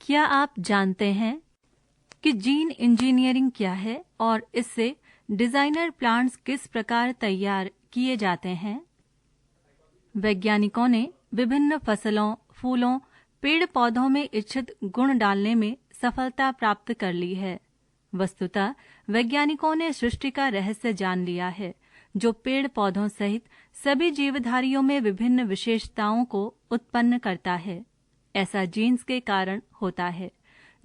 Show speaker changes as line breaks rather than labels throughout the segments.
क्या आप जानते हैं कि जीन इंजीनियरिंग क्या है और इससे डिजाइनर प्लांट्स किस प्रकार तैयार किए जाते हैं? वैज्ञानिकों ने विभिन्न फसलों, फूलों, पेड़ पौधों में इच्छित गुण डालने में सफलता प्राप्त कर ली है। वस्तुतः वैज्ञानिकों ने सृष्टि का रहस्य जान लिया है, जो पेड़ पौधों सहित सभी जीवधारियों में विभिन्न विशेषताओं को उत्पन्न करता है। ऐसा जीन्स के कारण होता है,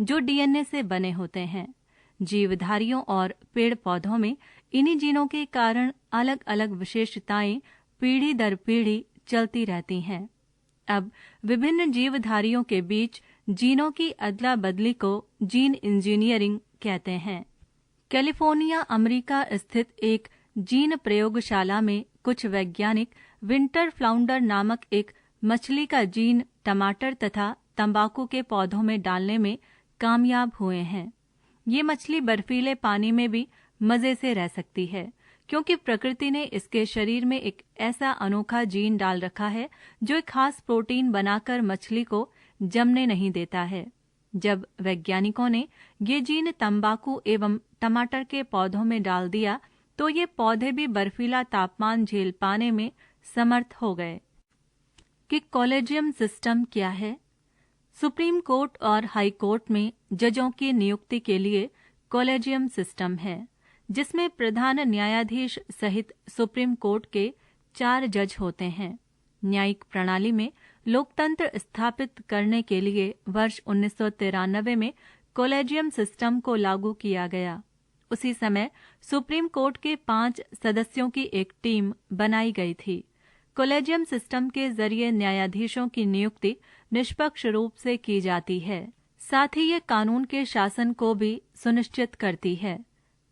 जो डीएनए से बने होते हैं। जीवधारियों और पेड़ पौधों में इन्हीं जीनों के कारण अलग अलग विशेषताएं पीढ़ी दर पीढ़ी चलती रहती हैं। अब विभिन्न जीवधारियों के बीच जीनों की अदला बदली को जीन इंजीनियरिंग कहते हैं। कैलिफोर्निया, अमेरिका स्थित एक जीन प्रयोगशाला में कुछ वैज्ञानिक विंटर फ्लाउंडर नामक एक मछली का जीन टमाटर तथा तंबाकू के पौधों में डालने में कामयाब हुए हैं। ये मछली बर्फीले पानी में भी मजे से रह सकती है, क्योंकि प्रकृति ने इसके शरीर में एक ऐसा अनोखा जीन डाल रखा है जो एक खास प्रोटीन बनाकर मछली को जमने नहीं देता है। जब वैज्ञानिकों ने ये जीन तंबाकू एवं टमाटर के पौधों में डाल दिया तो ये पौधे भी बर्फीला तापमान झेल पाने में समर्थ हो गए। कि कॉलेजियम सिस्टम क्या है? सुप्रीम कोर्ट और हाई कोर्ट में जजों की नियुक्ति के लिए कॉलेजियम सिस्टम है, जिसमें प्रधान न्यायाधीश सहित सुप्रीम कोर्ट के 4 जज होते हैं। न्यायिक प्रणाली में लोकतंत्र स्थापित करने के लिए वर्ष 1993 में कॉलेजियम सिस्टम को लागू किया गया। उसी समय सुप्रीम कोर्ट के 5 सदस्यों की एक टीम बनाई गई थी। कॉलेजियम सिस्टम के जरिए न्यायाधीशों की नियुक्ति निष्पक्ष रूप से की जाती है। साथ ही ये कानून के शासन को भी सुनिश्चित करती है।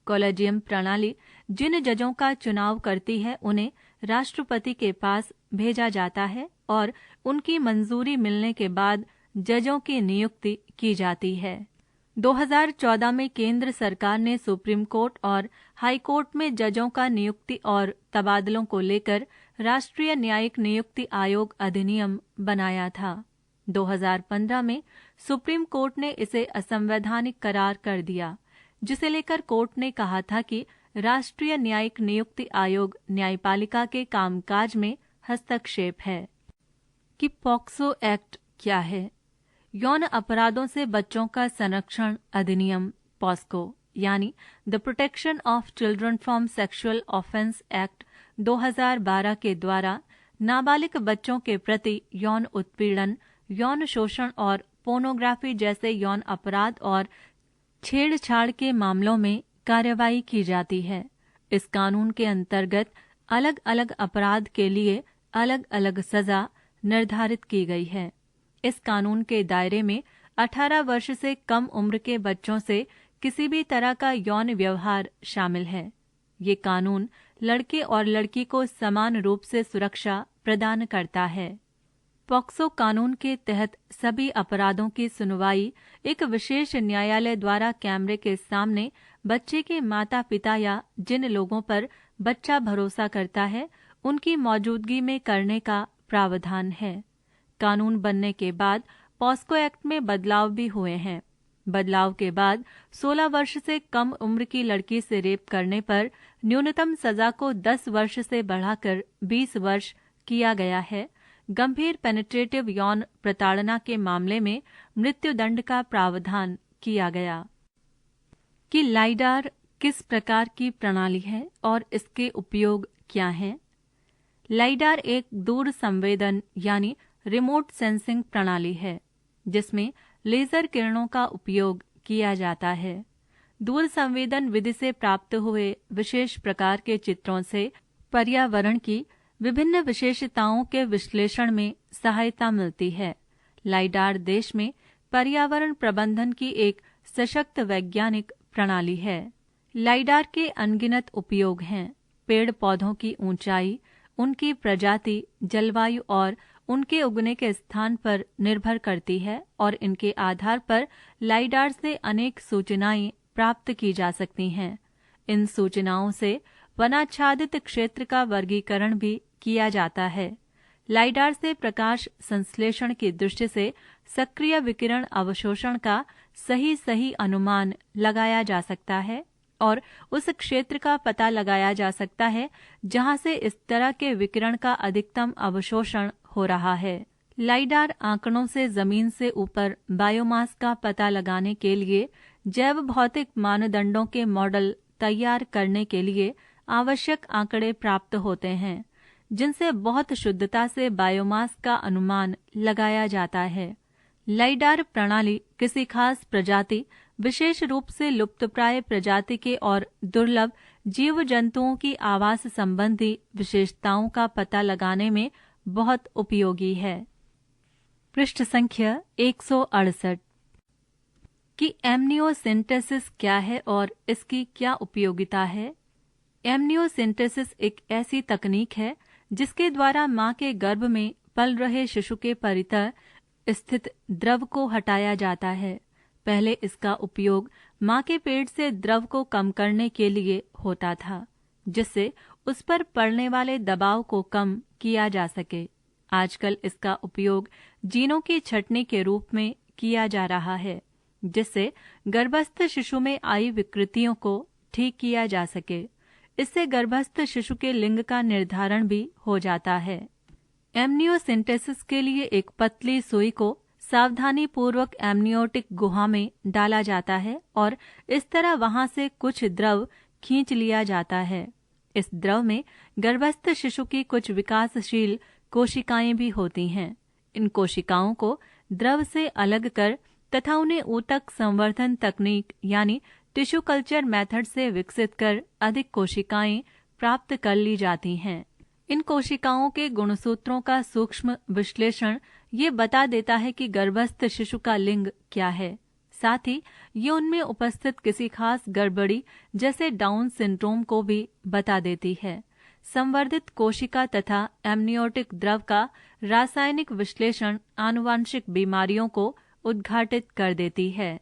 कॉलेजियम प्रणाली जिन जजों का चुनाव करती है उन्हें राष्ट्रपति के पास भेजा जाता है और उनकी मंजूरी मिलने के बाद जजों की नियुक्ति की जाती है। 2014 में केंद्र सरकार ने सुप्रीम कोर्ट और हाई कोर्ट में जजों का नियुक्ति और तबादलों को लेकर राष्ट्रीय न्यायिक नियुक्ति आयोग अधिनियम बनाया था। 2015 में सुप्रीम कोर्ट ने इसे असंवैधानिक करार कर दिया, जिसे लेकर कोर्ट ने कहा था कि राष्ट्रीय न्यायिक नियुक्ति आयोग न्यायपालिका के कामकाज में हस्तक्षेप है। कि पॉक्सो एक्ट क्या है? यौन अपराधों से बच्चों का संरक्षण अधिनियम पॉस्को यानी the protection of children from sexual offence act 2012 के द्वारा नाबालिग बच्चों के प्रति यौन उत्पीड़न, यौन शोषण और पोर्नोग्राफी जैसे यौन अपराध और छेड़छाड़ के मामलों में कार्रवाई की जाती है। इस कानून के अंतर्गत अलग अलग अपराध के लिए अलग अलग सजा निर्धारित की गई है। इस कानून के दायरे में 18 वर्ष से कम उम्र के बच्चों से किसी भी तरह का यौन व्यवहार शामिल है। ये कानून लड़के और लड़की को समान रूप से सुरक्षा प्रदान करता है। पॉक्सो कानून के तहत सभी अपराधों की सुनवाई एक विशेष न्यायालय द्वारा कैमरे के सामने बच्चे के माता पिता या जिन लोगों पर बच्चा भरोसा करता है उनकी मौजूदगी में करने का प्रावधान है। कानून बनने के बाद पॉस्को एक्ट में बदलाव भी हुए हैं। बदलाव के बाद 16 वर्ष से कम उम्र की लड़की से रेप करने पर न्यूनतम सजा को 10 वर्ष से बढ़ाकर 20 वर्ष किया गया है। गंभीर पेनिट्रेटिव यौन प्रताड़ना के मामले में मृत्युदंड का प्रावधान किया गया। कि लाइडार किस प्रकार की प्रणाली है और इसके उपयोग क्या हैं? लाइडार एक दूर संवेदन यानी रिमोट सेंसिंग प्रणाली है, जिसमें लेजर किरणों का उपयोग किया जाता है। दूर संवेदन विधि से प्राप्त हुए विशेष प्रकार के चित्रों से पर्यावरण की विभिन्न विशेषताओं के विश्लेषण में सहायता मिलती है। लाइडार देश में पर्यावरण प्रबंधन की एक सशक्त वैज्ञानिक प्रणाली है। लाइडार के अनगिनत उपयोग हैं। पेड़ पौधों की ऊंचाई, उनकी प्रजाति, जलवायु और उनके उगने के स्थान पर निर्भर करती है और इनके आधार पर लाइडार से अनेक सूचनाएं प्राप्त की जा सकती हैं। इन सूचनाओं से वनाच्छादित क्षेत्र का वर्गीकरण भी किया जाता है। लाइडार से प्रकाश संश्लेषण की दृष्टि से सक्रिय विकिरण अवशोषण का सही अनुमान लगाया जा सकता है और उस क्षेत्र का पता लगाया जा सकता है जहां से इस तरह के विकिरण का अधिकतम अवशोषण हो रहा है। लाइडार आंकड़ों से जमीन से ऊपर बायोमास का पता लगाने के लिए जैव भौतिक मानदंडों के मॉडल तैयार करने के लिए आवश्यक आंकड़े प्राप्त होते हैं, जिनसे बहुत शुद्धता से बायोमास का अनुमान लगाया जाता है। लाइडार प्रणाली किसी खास प्रजाति, विशेष रूप से लुप्तप्राय प्रजाति के और दुर्लभ जीव जंतुओं की आवास संबंधी विशेषताओं का पता लगाने में बहुत उपयोगी है। पृष्ठ संख्या 168 कि एमनियोसिंथेसिस क्या है और इसकी क्या उपयोगिता है। एमनियोसिंथेसिस एक ऐसी तकनीक है जिसके द्वारा मां के गर्भ में पल रहे शिशु के परितः स्थित द्रव को हटाया जाता है। पहले इसका उपयोग मां के पेट से द्रव को कम करने के लिए होता था, जिससे उस पर पड़ने वाले दबाव को कम किया जा सके। आजकल इसका उपयोग जीनों की छंटनी के रूप में किया जा रहा है, जिससे गर्भस्थ शिशु में आई विकृतियों को ठीक किया जा सके। इससे गर्भस्थ शिशु के लिंग का निर्धारण भी हो जाता है। एमनियोसिंथेसिस के लिए एक पतली सुई को सावधानी पूर्वक एमनियोटिक गुहा में डाला जाता है और इस तरह वहां से कुछ द्रव खींच लिया जाता है। इस द्रव में गर्भस्थ शिशु की कुछ विकासशील कोशिकाएं भी होती हैं। इन कोशिकाओं को द्रव से अलग कर तथा उन्हें ऊतक संवर्धन तकनीक यानी टिश्यू कल्चर मेथड से विकसित कर अधिक कोशिकाएं प्राप्त कर ली जाती हैं। इन कोशिकाओं के गुणसूत्रों का सूक्ष्म विश्लेषण ये बता देता है कि गर्भस्थ शिशु का लिंग क्या है। साथ ही ये उनमें उपस्थित किसी खास गड़बड़ी जैसे डाउन सिंड्रोम को भी बता देती है। संवर्धित कोशिका तथा एमनियोटिक द्रव का रासायनिक विश्लेषण आनुवांशिक बीमारियों को उद्घाटित कर देती है।